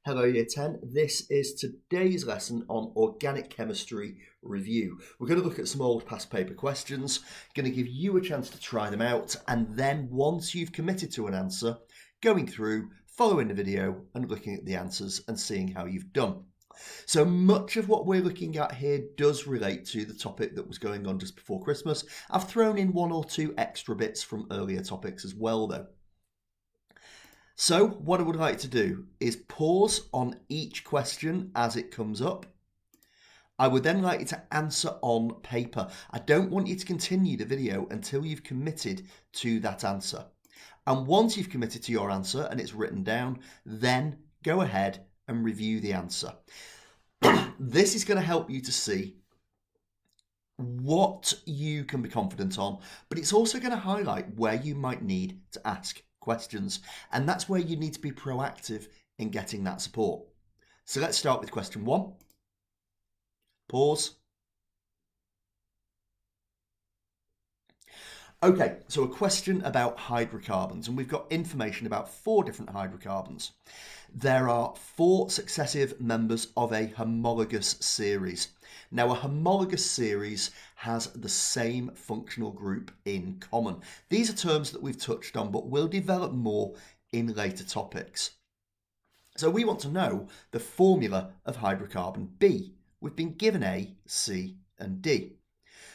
Hello Year 10, this is today's lesson on organic chemistry review. We're going to look at some old past paper questions, going to give you a chance to try them out, and then once you've committed to an answer, going through, following the video and looking at the answers and seeing how you've done. So much of what we're looking at here does relate to the topic that was going on just before Christmas. I've thrown in one or two extra bits from earlier topics as well though. So what I would like to do is pause on each question as it comes up. I would then like you to answer on paper. I don't want you to continue the video until you've committed to that answer. And once you've committed to your answer and it's written down, then go ahead and review the answer. This is going to help you to see what you can be confident on, but it's also going to highlight where you might need to ask questions, and that's where you need to be proactive in getting that support. So let's start with question 1. Pause. Okay, so a question about hydrocarbons, and we've got information about 4 different hydrocarbons. There are 4 successive members of a homologous series. Now, a homologous series has the same functional group in common. These are terms that we've touched on, but we'll develop more in later topics. So we want to know the formula of hydrocarbon B. We've been given A, C, and D.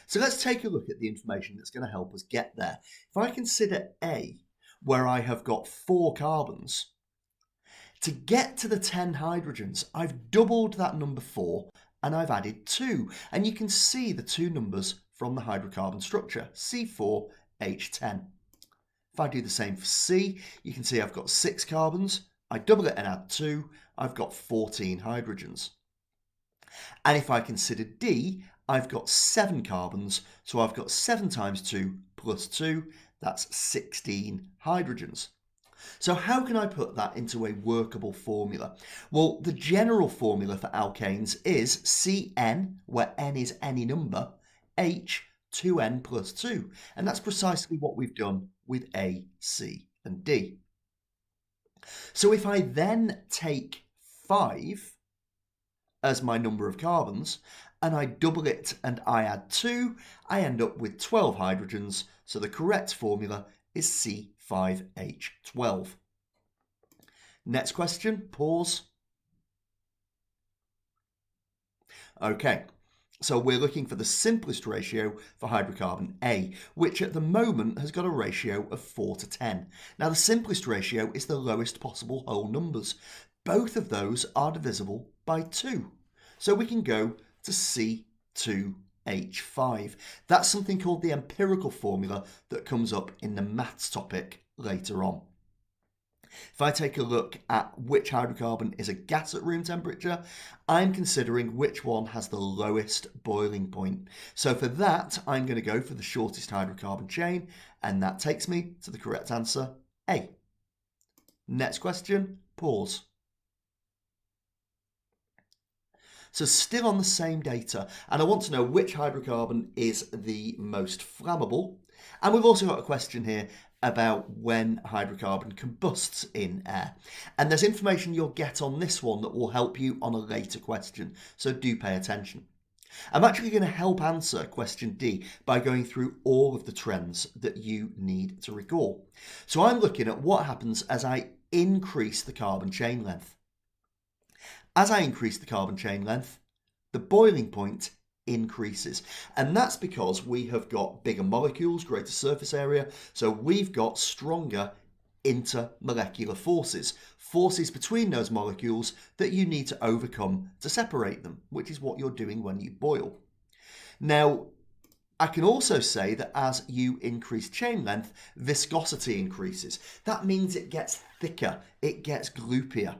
So let's take a look at the information that's going to help us get there. If I consider A, where I have got 4 carbons, to get to the 10 hydrogens, I've doubled that number 4 and I've added 2. And you can see the 2 numbers from the hydrocarbon structure, C4H10. If I do the same for C, you can see I've got 6 carbons. I double it and add 2. I've got 14 hydrogens. And if I consider D, I've got 7 carbons, so I've got 7 times 2 plus 2, that's 16 hydrogens. So how can I put that into a workable formula? Well, the general formula for alkanes is Cn, where n is any number, H, 2n plus 2. And that's precisely what we've done with A, C, and D. So if I then take 5 as my number of carbons, and I double it and I add 2, I end up with 12 hydrogens, so the correct formula is C5H12. Next question, pause. Okay, so we're looking for the simplest ratio for hydrocarbon A, which at the moment has got a ratio of 4 to 10. Now the simplest ratio is the lowest possible whole numbers. Both of those are divisible by 2. So we can go to C2H5. That's something called the empirical formula that comes up in the maths topic later on. If I take a look at which hydrocarbon is a gas at room temperature, I'm considering which one has the lowest boiling point. So for that, I'm going to go for the shortest hydrocarbon chain, and that takes me to the correct answer, A. Next question, pause. So still on the same data, and I want to know which hydrocarbon is the most flammable. And we've also got a question here about when hydrocarbon combusts in air. And there's information you'll get on this one that will help you on a later question, so do pay attention. I'm actually going to help answer question D by going through all of the trends that you need to recall. So I'm looking at what happens as I increase the carbon chain length. As I increase the carbon chain length, the boiling point increases. And that's because we have got bigger molecules, greater surface area, so we've got stronger intermolecular forces. Forces between those molecules that you need to overcome to separate them, which is what you're doing when you boil. Now, I can also say that as you increase chain length, viscosity increases. That means it gets thicker, it gets gloopier.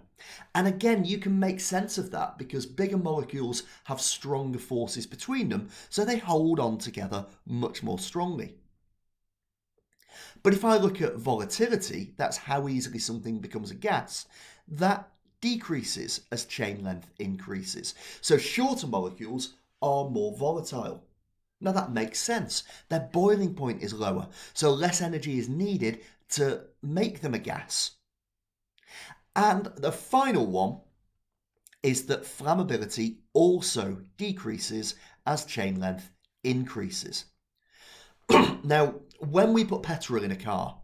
And again, you can make sense of that because bigger molecules have stronger forces between them, so they hold on together much more strongly. But if I look at volatility, that's how easily something becomes a gas, that decreases as chain length increases. So shorter molecules are more volatile. Now that makes sense. Their boiling point is lower, so less energy is needed to make them a gas. And the final one is that flammability also decreases as chain length increases. Now, when we put petrol in a car,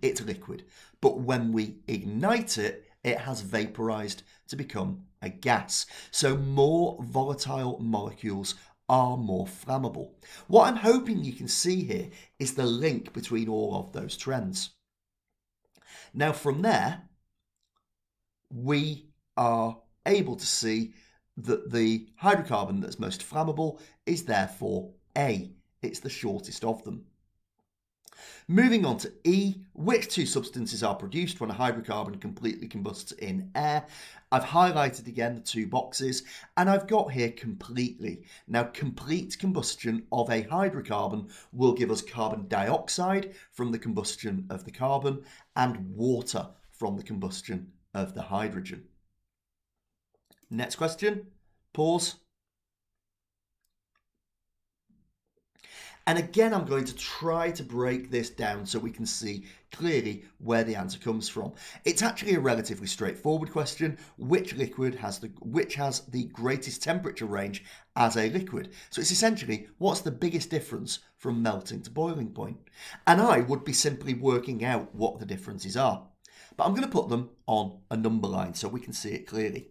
it's liquid, but when we ignite it, it has vaporized to become a gas. So more volatile molecules are more flammable. What I'm hoping you can see here is the link between all of those trends. Now from there, we are able to see that the hydrocarbon that's most flammable is therefore A. It's the shortest of them. Moving on to E, which two substances are produced when a hydrocarbon completely combusts in air? I've highlighted again the two boxes, and I've got here completely. Now, complete combustion of a hydrocarbon will give us carbon dioxide from the combustion of the carbon and water from the combustion of the hydrogen. Next question, pause. And again, I'm going to try to break this down so we can see clearly where the answer comes from. It's actually a relatively straightforward question. Which liquid has the greatest temperature range as a liquid? So it's essentially, what's the biggest difference from melting to boiling point? And I would be simply working out what the differences are. But I'm going to put them on a number line so we can see it clearly.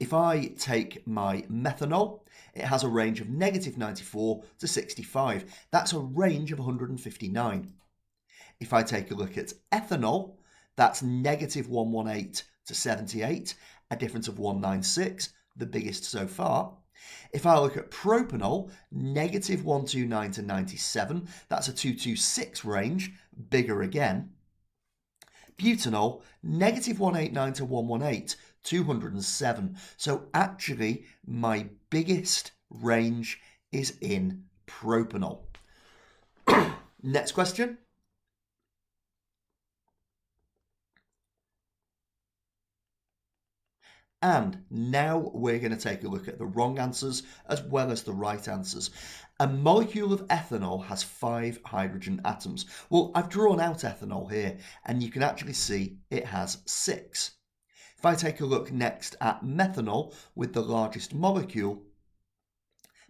If I take my methanol, it has a range of negative 94 to 65. That's a range of 159. If I take a look at ethanol, that's negative 118 to 78, a difference of 196, the biggest so far. If I look at propanol, negative 129 to 97, that's a 226 range, bigger again. Butanol, negative 189 to 118, 207. So actually, my biggest range is in propanol. Next question. And now we're going to take a look at the wrong answers as well as the right answers. A molecule of ethanol has 5 hydrogen atoms. Well, I've drawn out ethanol here, and you can actually see it has 6. If I take a look next at methanol with the largest molecule,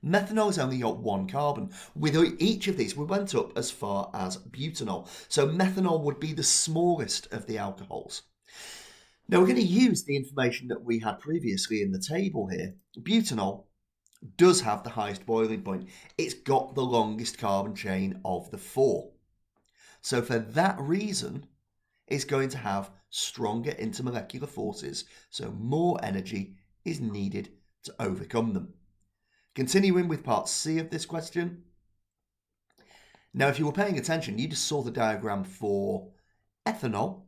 methanol has only got 1 carbon. With each of these, we went up as far as butanol. So methanol would be the smallest of the alcohols. Now we're going to use the information that we had previously in the table here. Butanol does have the highest boiling point. It's got the longest carbon chain of the 4. So for that reason, it's going to have stronger intermolecular forces, so more energy is needed to overcome them. Continuing with part C of this question. Now, if you were paying attention, you just saw the diagram for ethanol.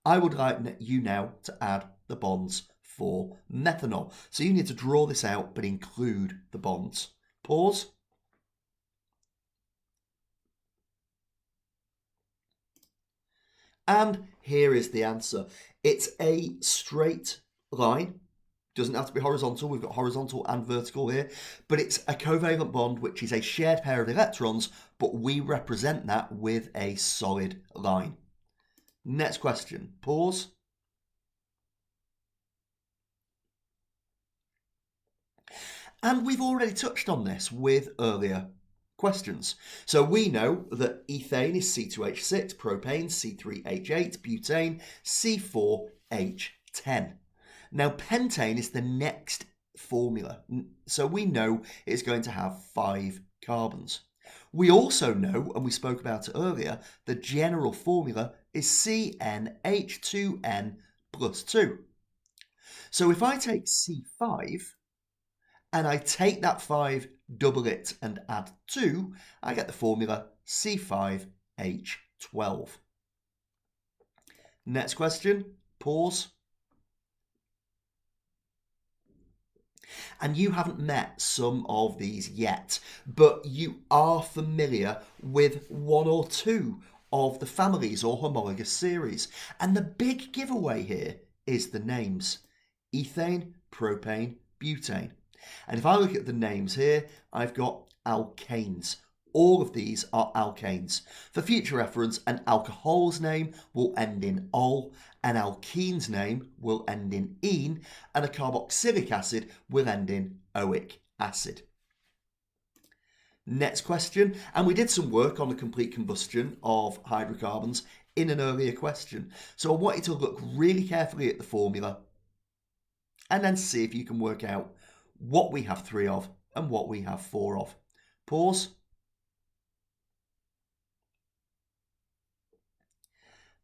I would like you now to add the bonds for methanol. So you need to draw this out, but include the bonds. Pause. And here is the answer. It's a straight line. Doesn't have to be horizontal. We've got horizontal and vertical here. But it's a covalent bond, which is a shared pair of electrons, but we represent that with a solid line. Next question. Pause. And we've already touched on this with earlier questions. So we know that ethane is C2H6, propane C3H8, butane C4H10. Now pentane is the next formula. So we know it's going to have 5 carbons. We also know, and we spoke about it earlier, the general formula is CnH2n plus 2. So if I take C5 and I take that 5, double it and add 2, I get the formula C5H12. Next question, pause. And you haven't met some of these yet, but you are familiar with 1 or 2 of the families or homologous series. And the big giveaway here is the names: ethane, propane, butane. And if I look at the names here, I've got alkanes. All of these are alkanes. For future reference, an alcohol's name will end in -ol, An alkene's name will end in -ene, and a carboxylic acid will end in -oic acid. Next question, and we did some work on the complete combustion of hydrocarbons in an earlier question. So I want you to look really carefully at the formula and then see if you can work out what we have 3 of and what we have 4 of. Pause.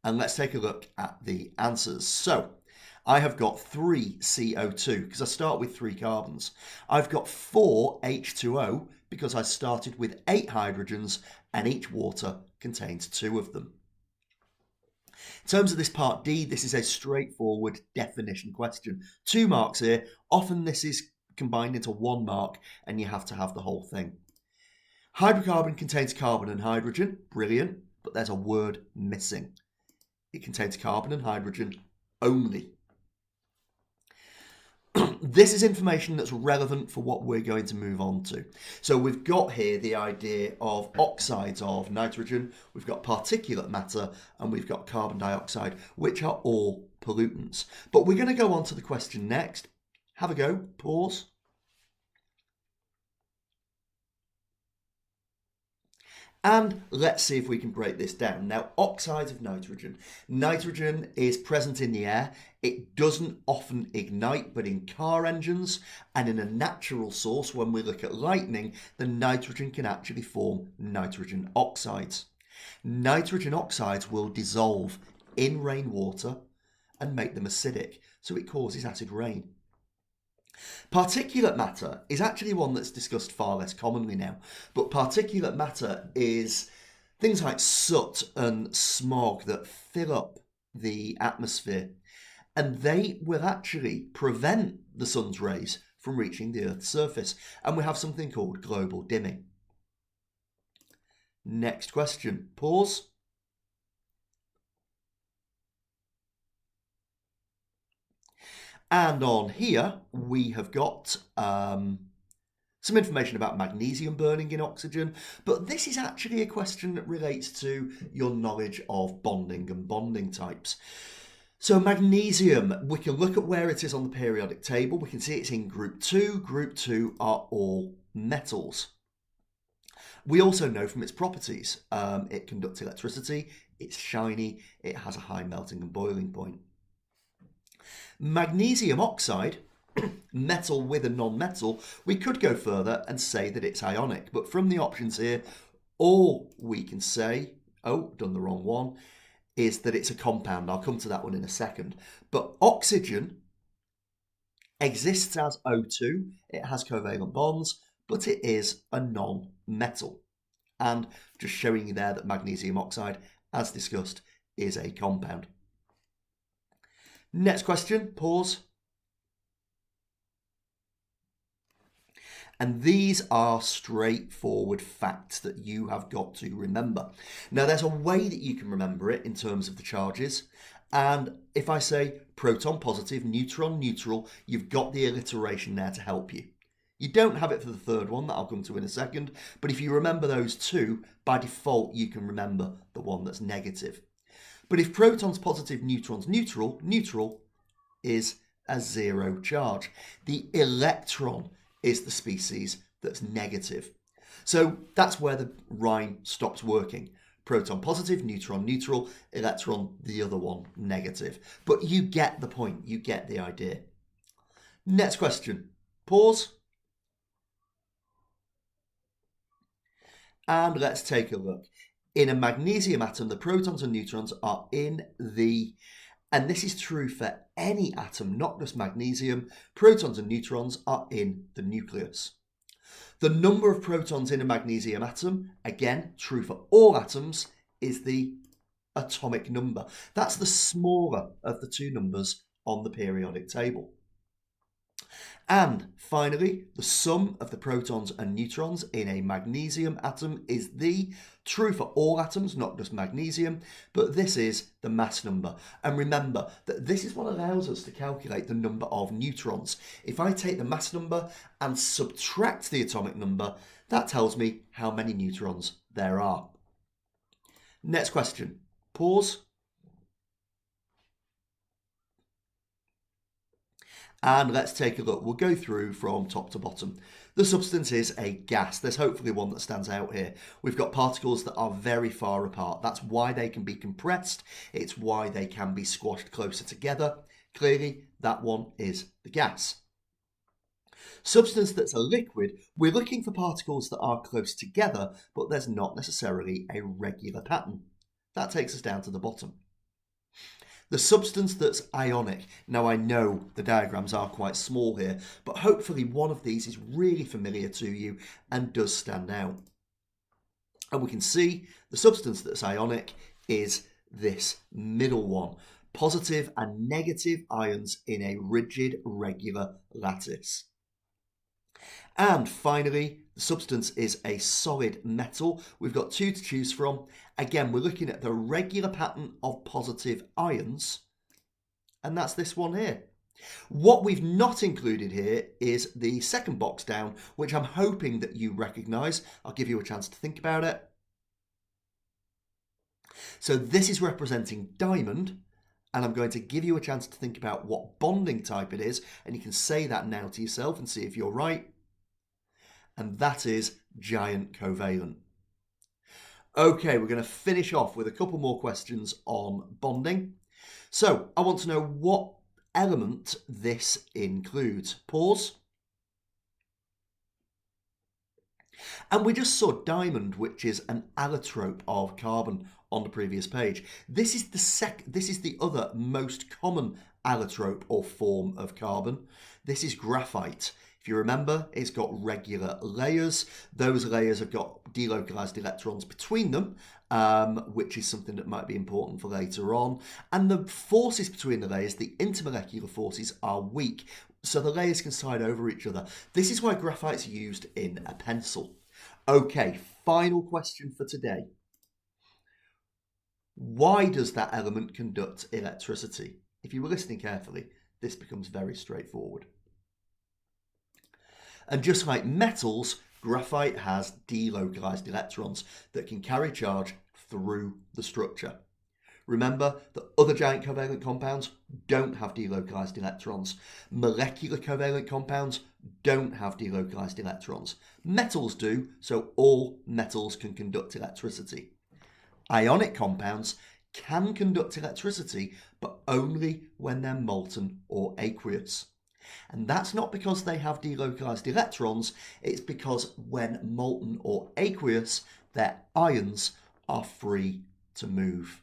And let's take a look at the answers. So I have got 3 CO2 because I start with 3 carbons. I've got 4 H2O because I started with 8 hydrogens and each water contains 2 of them. In terms of this part D, this is a straightforward definition question. 2 marks here. Often this is combined into 1 mark and you have to have the whole thing. Hydrocarbon contains carbon and hydrogen. Brilliant, but there's a word missing. It contains carbon and hydrogen only. This is information that's relevant for what we're going to move on to. So we've got here the idea of oxides of nitrogen, we've got particulate matter, and we've got carbon dioxide, which are all pollutants. But we're going to go on to the question next. Have a go, pause. And let's see if we can break this down. Now, oxides of nitrogen. Nitrogen is present in the air. It doesn't often ignite, but in car engines and in a natural source, when we look at lightning, the nitrogen can actually form nitrogen oxides. Nitrogen oxides will dissolve in rainwater and make them acidic, so it causes acid rain. Particulate matter is actually one that's discussed far less commonly now, but particulate matter is things like soot and smog that fill up the atmosphere, and they will actually prevent the sun's rays from reaching the Earth's surface, and we have something called global dimming. Next question, pause. And on here, we have got some information about magnesium burning in oxygen, but this is actually a question that relates to your knowledge of bonding and bonding types. So magnesium, we can look at where it is on the periodic table. We can see it's in group 2. Group 2 are all metals. We also know from its properties, it conducts electricity, it's shiny, it has a high melting and boiling point. Magnesium oxide, metal with a non-metal, we could go further and say that it's ionic, but from the options here, all we can say, oh, done the wrong one, is that it's a compound. I'll come to that one in a second. But oxygen exists as O2, it has covalent bonds, but it is a non-metal. And just showing you there that magnesium oxide, as discussed, is a compound. Next question, pause. And these are straightforward facts that you have got to remember. Now, there's a way that you can remember it in terms of the charges. And if I say proton positive, neutron neutral, you've got the alliteration there to help you. You don't have it for the third one that I'll come to in a second. But if you remember those two, by default, you can remember the one that's negative. But if protons positive, neutrons neutral, neutral is a 0 charge. The electron is the species that's negative. So that's where the rhyme stops working. Proton positive, neutron neutral, electron the other one negative. But you get the point, you get the idea. Next question, pause. And let's take a look. In a magnesium atom, the protons and neutrons are in the, and this is true for any atom, not just magnesium, protons and neutrons are in the nucleus. The number of protons in a magnesium atom, again, true for all atoms, is the atomic number. That's the smaller of the two numbers on the periodic table. And finally, the sum of the protons and neutrons in a magnesium atom is the, true for all atoms, not just magnesium, but this is the mass number. And remember that this is what allows us to calculate the number of neutrons. If I take the mass number and subtract the atomic number, that tells me how many neutrons there are. Next question, pause. And let's take a look. We'll go through from top to bottom. The substance is a gas. There's hopefully one that stands out here. We've got particles that are very far apart. That's why they can be compressed. It's why they can be squashed closer together. Clearly, that one is the gas. Substance that's a liquid, we're looking for particles that are close together, but there's not necessarily a regular pattern. That takes us down to the bottom. The substance that's ionic. Now I know the diagrams are quite small here, but hopefully one of these is really familiar to you and does stand out. And we can see the substance that's ionic is this middle one. Positive and negative ions in a rigid, regular lattice. And finally, the substance is a solid metal. We've got two to choose from. Again, we're looking at the regular pattern of positive ions, and that's this one here. What we've not included here is the second box down, which I'm hoping that you recognise. I'll give you a chance to think about it. So this is representing diamond, and I'm going to give you a chance to think about what bonding type it is, and you can say that now to yourself and see if you're right. And that is giant covalent. Okay, we're going to finish off with a couple more questions on bonding. So I want to know what element this includes. Pause. And we just saw diamond, which is an allotrope of carbon on the previous page. This is the other most common allotrope or form of carbon. This is graphite. If you remember, it's got regular layers. Those layers have got delocalized electrons between them, which is something that might be important for later on. And the forces between the layers, the intermolecular forces, are weak, so the layers can slide over each other. This is why graphite's used in a pencil. Okay, final question for today. Why does that element conduct electricity? If you were listening carefully, this becomes very straightforward. And just like metals, graphite has delocalized electrons that can carry charge through the structure. Remember that other giant covalent compounds don't have delocalized electrons. Molecular covalent compounds don't have delocalized electrons. Metals do, so all metals can conduct electricity. Ionic compounds can conduct electricity, but only when they're molten or aqueous. And that's not because they have delocalized electrons, it's because when molten or aqueous, their ions are free to move.